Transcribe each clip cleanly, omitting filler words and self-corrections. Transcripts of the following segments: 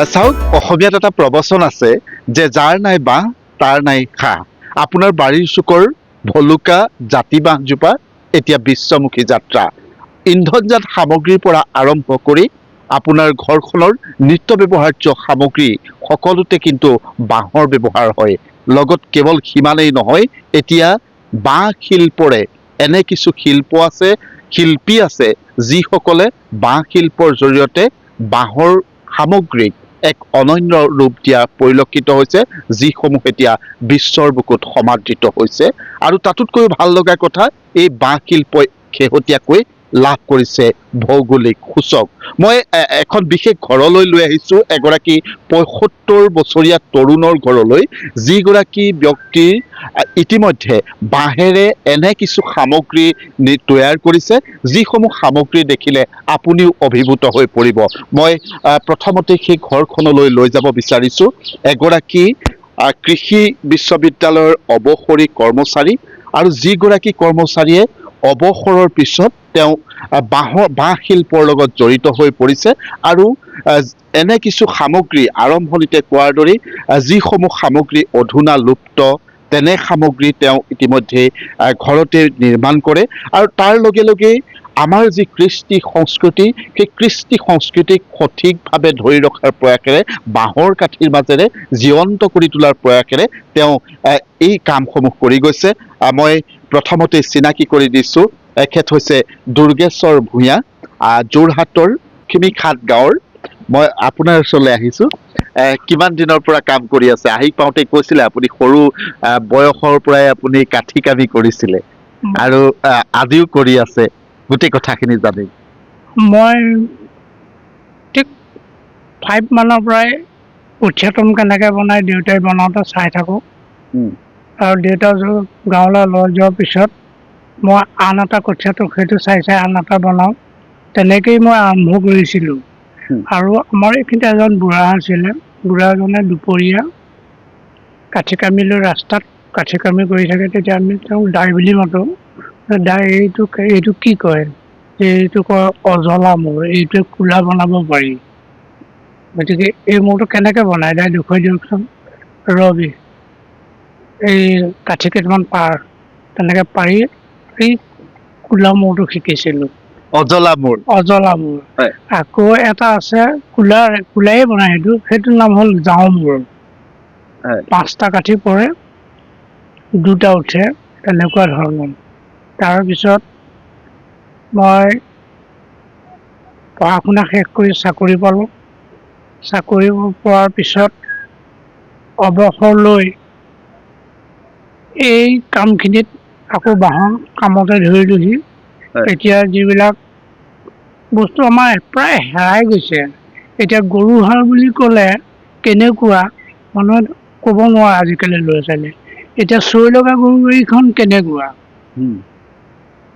চাওক অসমীয়াত এটা প্ৰবচন আছে যে যাৰ নাই বাঁহ তাৰ নাই ঘাঁহ। আপোনাৰ বাৰীৰ চুকৰ ভলুকা জাতি বাঁহজোপা এতিয়া বিশ্বমুখী যাত্ৰা। ইন্ধনজাত সামগ্ৰীৰ পৰা আৰম্ভ কৰি আপোনাৰ ঘৰখনৰ নিত্য ব্যৱহাৰ্য সামগ্ৰী সকলোতে কিন্তু বাঁহৰ ব্যৱহাৰ হয়। লগত কেৱল সিমানেই নহয়, এতিয়া বাঁহ শিল্পৰে এনে কিছু শিল্প আছে, শিল্পী আছে, যিসকলে বাঁহ শিল্পৰ জৰিয়তে বাঁহৰ সামগ্ৰীক এক অনন্য ৰূপ দিয়া পৰিলক্ষিত হৈছে, যিসমূহ এতিয়া বিশ্বৰ বুকুত সমাদৃত হৈছে। আৰু তাতোতকৈও ভাল লগা কথা, এই বাঁহ শিল্পই শেহতীয়াকৈ লাভ কৰিছে ভৌগোলিক সূচক। মই এখন বিশেষ ঘৰলৈ লৈ আহিছোঁ, এগৰাকী ৭৫ বছৰীয়া তৰুণৰ ঘৰলৈ, যিগৰাকী ব্যক্তিৰ ইতিমধ্যে বাঁহেৰে এনে কিছু সামগ্ৰী তৈয়াৰ কৰিছে, যিসমূহ সামগ্ৰী দেখিলে আপুনিও অভিভূত হৈ পৰিব। মই প্ৰথমতে সেই ঘৰখনলৈ লৈ যাব বিচাৰিছোঁ। এগৰাকী কৃষি বিশ্ববিদ্যালয়ৰ অৱসৰী কৰ্মচাৰী, আৰু যিগৰাকী কৰ্মচাৰীয়ে অৱসৰৰ পিছত তেওঁ বাঁহ শিল্পৰ লগত জড়িত হৈ পৰিছে। আৰু এনে কিছু সামগ্ৰী আৰম্ভণিতে কোৱাৰ দৰে যিসমূহ সামগ্ৰী অধুনা লুপ্ত, তেনে সামগ্ৰী তেওঁ ইতিমধ্যে ঘৰতে নিৰ্মাণ কৰে। আৰু তাৰ লগে লগে আমাৰ যি কৃষ্টি সংস্কৃতি, সেই কৃষ্টি সংস্কৃতিক সঠিকভাৱে ধৰি ৰখাৰ প্ৰয়াসেৰে, বাঁহৰ কাঠিৰ মাজেৰে জীৱন্ত কৰি তোলাৰ প্ৰয়াসেৰে তেওঁ এই কামসমূহ কৰি গৈছে। মই প্ৰথমতে চিনাকি কৰি দিছোঁ, এখেত হৈছে দুৰ্গেশ্বৰ ভূঞা, যোৰহাটৰ খিমিখাত গাঁৱৰ। মই আপোনাৰ ওচৰলৈ আহিছোঁ। কিমান দিনৰ পৰা কাম কৰি আছে? আহি পাওঁতে কৈছিলে আপুনি সৰু বয়সৰ পৰাই আপুনি কাঠি কামি কৰিছিলে, আৰু আজিও কৰি আছে। গোটেই কথাখিনি জানিম। মই ঠিক 5 মানৰ পৰাই কঠীয়াটোম কেনেকৈ বনাই দেউতাই বনাওঁতে চাই থাকোঁ। আৰু দেউতা গাঁৱলৈ লৈ যোৱাৰ পিছত মই আন এটা কঠীয়াটোক সেইটো চাই চাই আন এটা বনাওঁ। তেনেকেই মই আৰম্ভ কৰিছিলোঁ। আৰু আমাৰ এইখিনিতে এজন বুঢ়া আছিলে, বুঢ়াজনে দুপৰীয়া কাঠি কামি লৈ ৰাস্তাত কাঠি কামি কৰি থাকে। তেতিয়া আমি তেওঁক দাই বুলি মাতোঁ। দাই এইটো কি কয়? এইটো কয় অজলা মূৰ, এইটোৱে কুলা বনাব পাৰি। গতিকে এই মূৰটো কেনেকৈ বনাই দাই দেখুৱাই দিয়কচোন। ৰবি, এই কাঠি কেইটামান পাৰ, তেনেকৈ পাৰি এই কুলা মূৰটো শিকিছিলোঁ। অজলা মূৰ। অজলা মূৰ। আকৌ এটা আছে কুলাই বনাই, সেইটোৰ নাম হ'ল জাও মূৰ। 5টা কাঠি পৰে, 2টা উঠে, তেনেকুৱা ধৰণৰ। তাৰপিছত মই পঢ়া শুনা শেষ কৰি চাকৰি পালোঁ। চাকৰি পোৱাৰ পিছত অৱসৰ লৈ এই কামখিনিত আকৌ বাঁহৰ কামতে ধৰিলোহি। এতিয়া যিবিলাক বস্তু আমাৰ প্ৰায় হেৰাই গৈছে। এতিয়া গৰু হাল বুলি ক'লে কেনেকুৱা, মানুহে ক'ব নোৱাৰে আজিকালি ল'ৰা ছোৱালীয়ে। এতিয়া চৈ লগা গৰু গাড়ীখন কেনেকুৱা,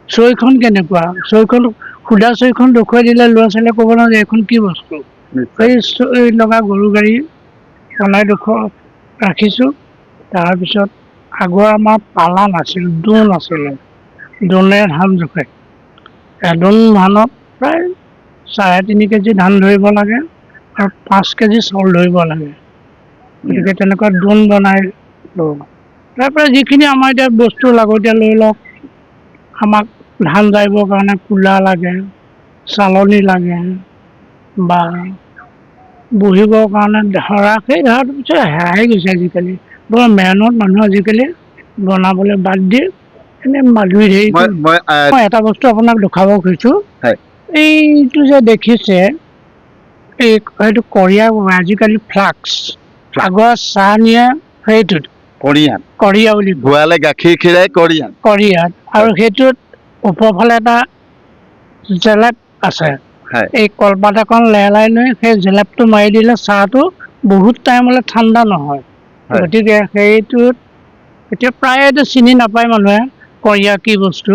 চৈখন কেনেকুৱা, চৈখন সুধা চৈখন দেখুৱাই দিলে ল'ৰা ছোৱালীয়ে ক'ব নহয় যে এইখন কি বস্তু। সেই চৈ লগা গৰু গাড়ী বনাই ৰাখিছোঁ। তাৰপিছত আগৰ আমাৰ পালা নাছিল, দোন আছিলে। দোনেৰে ধান জোখে। এদোন ধানত প্ৰায় 3.5 কেজি ধান ধৰিব লাগে, আৰু 5 কেজি চাউল ধৰিব লাগে। গতিকে তেনেকুৱা দোন বনাই লওঁ। তাৰপৰা যিখিনি আমাৰ এতিয়া বস্তু লাগতীয়াল, লৈ লওক, আমাক ধান জাৰিবৰ কাৰণে কুলা লাগে, চালনি লাগে, বা বহিবৰ কাৰণে ধৰা, সেই ধৰাটোৰ পিছত হেৰাই গৈছে আজিকালি। বৰ মেহনত মানুহ আজিকালি বনাবলৈ বাদ দিয়ে, এনেই মাধুৰী হেৰি কৰি। মই এটা বস্তু আপোনাক দেখুৱাব খুজিছোঁ। এইটো যে দেখিছে, সেইটো কৰিয়া, আজিকালি ফ্লাক্স। আগৰ চাহ নিয়ে সেইটোত কৰিয়া বুলি ভুৱালে গাখীৰ খীৰাই কৰিয়াত, আৰু সেইটোত ওপৰফালে এটা জেলেপ আছে। এই কলপাত এখন লেহলাই লৈ সেই জেলেপটো মাৰি দিলে চাহটো বহুত টাইমলৈ ঠাণ্ডা নহয়। গতিকে সেইটোত এতিয়া প্ৰায় এইটো চিনি নাপায় মানুহে, কৰিয়া কি বস্তু।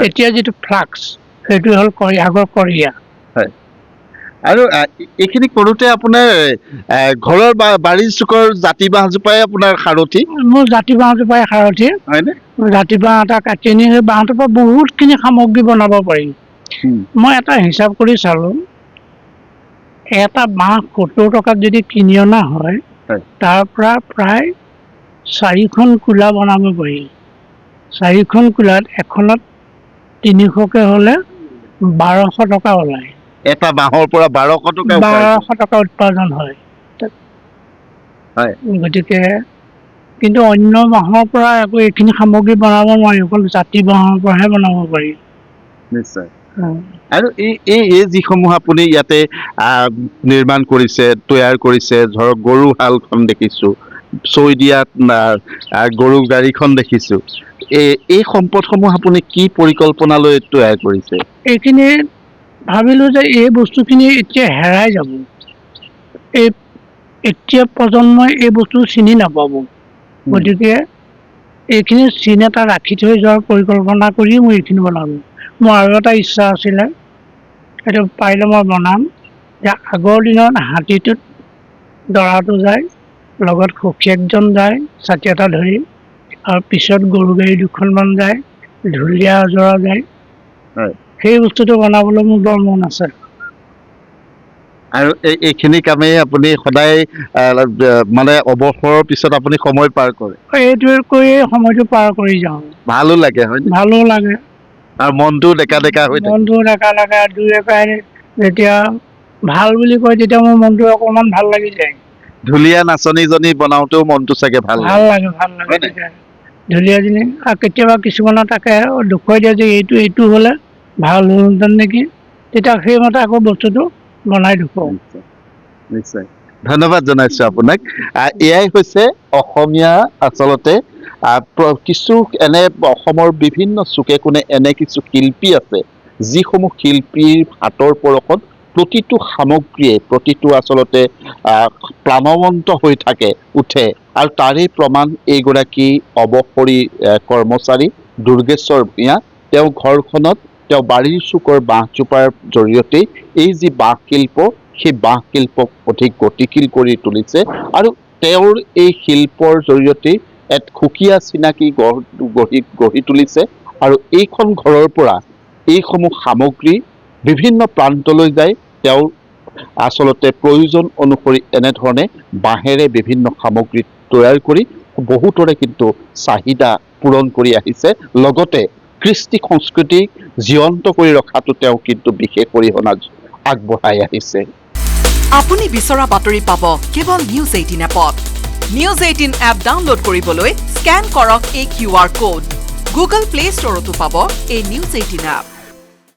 এতিয়া যিটো ফ্লাক্স, সেইটো হ'ল আগৰ কৰিয়া। আৰু এইখিনি কৰোঁতে আপোনাৰ ঘৰৰ বাৰীৰ চুকৰ জাতি বাঁহজোপাই আপোনাৰ সাৰথি? মোৰ জাতি বাঁহজোপাই সাৰথি। হয়নে? জাতি বাঁহ এটা কাটি আনি সেই বাঁহটোৰ পৰা বহুতখিনি সামগ্ৰী বনাব পাৰি। মই এটা হিচাপ কৰি চালোঁ, এটা বাঁহ 70 টকাত যদি কিনি অনা হয় হয়। তাৰ পৰা প্ৰায় 4খন কুলা বনাব পাৰি। 4খন কুলাত এখনত 300কে হ'লে 1200 টকা ওলায়। এটা বাঁহৰ পৰা 1200 টকা উপাৰ্জন 1200 টকা উৎপাদন হয়। হয়। গতিকে কিন্তু অন্য বাঁহৰ পৰা একো এইখিনি সামগ্ৰী বনাব নোৱাৰি, অকল জাতি বাঁহৰ পৰাহে বনাব পাৰি। নিশ্চয়। আৰু এই যিসমূহ আপুনি ইয়াতে নিৰ্মাণ কৰিছে, তৈয়াৰ কৰিছে, ধৰক গৰু হালখন দেখিছোঁ, চৈদিয়াত গৰু গাড়ীখন দেখিছোঁ, এই সম্পদসমূহ আপুনি কি পৰিকল্পনা লৈ তৈয়াৰ কৰিছে? এইখিনি ভাবিলোঁ যে এই বস্তুখিনি এতিয়া হেৰাই যাব, এতিয়া প্ৰজন্মই এই বস্তু চিনি নাপাব। গতিকে এইখিনি চিন এটা ৰাখি থৈ যোৱাৰ পৰিকল্পনা কৰি মই এইখিনি বনালোঁ। মোৰ আৰু এটা ইচ্ছা আছিলে, সেইটো পাৰিলে মই বনাম, যে আগৰ দিনত হাতীটোত দৰাটো যায়, লগত সখীয়েকজন যায় ছাতি এটা ধৰি, আৰু পিছত গৰু গাড়ী 2খনমান যায়, ঢুলীয়া এযোৰা যায়। হয়। সেই বস্তুটো বনাবলৈ মোৰ বৰ মন আছে। আৰু এইখিনি কামেই আপুনি সদায় মানে অৱসৰৰ পিছত আপুনি সময় পাৰ কৰে? এইটোৱে কৰিয়ে সময়টো পাৰ কৰি যাওঁ। ভালো লাগে, হয় নে? ভালো লাগে, আৰু মনটোও ডেকা ডেকা হৈ থাকে। মনটো ডেকা ডেকা, দুই একাই যেতিয়া ভাল বুলি কয় তেতিয়া মোৰ মনটো অকণমান ভাল লাগি যায়। ঢুলীয়া নাচনীজনী বনাওতেও মনটো চাগে ভাল ভাল লাগে। লাগে হয় নাই? তেতিয়া ঢুলীয়াজনী, আৰু কেতিয়াবা কিছুমানে তাকে দেখুৱাই দিয়ে যে এইটো হ'লে ভাল হ'লহেঁতেন নেকি, তেতিয়া সেইমতে আকৌ বস্তুটো বনাই দেখুৱাওঁ। নিশ্চয়, নিশ্চয়। ধন্যবাদ জনাইছোঁ আপোনাক। এয়াই হৈছে অসমীয়া, আচলতে কিছু এনে অসমৰ বিভিন্ন চুকে কোণে এনে কিছু শিল্পী আছে, যিসমূহ শিল্পীৰ হাতৰ পৰশত প্ৰতিটো সামগ্ৰীয়ে, প্ৰতিটো আচলতে প্ৰাণৱন্ত হৈ উঠে। আৰু তাৰেই প্ৰমাণ এইগৰাকী অৱসৰী কৰ্মচাৰী দুৰ্গেশ্বৰ ভূঞা। তেওঁ ঘৰখনত, তেওঁ বাৰীৰ চুকৰ বাঁহজোপাৰ জৰিয়তেই এই যি বাঁহ শিল্প, সেই বাঁহ শিল্পক অধিক গতিশীল কৰি তুলিছে। আৰু তেওঁৰ এই শিল্পৰ জৰিয়তেই এক সুকীয়া চিনাকি গঢ়ি তুলিছে। আৰু এইখন ঘৰৰ পৰা এইসমূহ সামগ্ৰী বিভিন্ন প্ৰান্তলৈ যায়। তেওঁ আচলতে প্ৰয়োজন অনুসৰি এনেধৰণে বাঁহেৰে বিভিন্ন সামগ্ৰী তৈয়াৰ কৰি বহুতৰে কিন্তু চাহিদা পূৰণ কৰি আহিছে। লগতে কৃষ্টি সংস্কৃতিক জীয়ন্ত কৰি ৰখাটো তেওঁ কিন্তু বিশেষ অৰিহণা আগবঢ়াই আহিছে। আপুনি বিচৰা বাতৰি পাব কেৱল নিউজ 18 এপত। নিউজ 18 এপ ডাউনলোড কৰিবলৈ স্কেন কৰক এই QR কোড। গুগল প্লে ষ্টৰতো পাব এই নিউজ 18 এপ।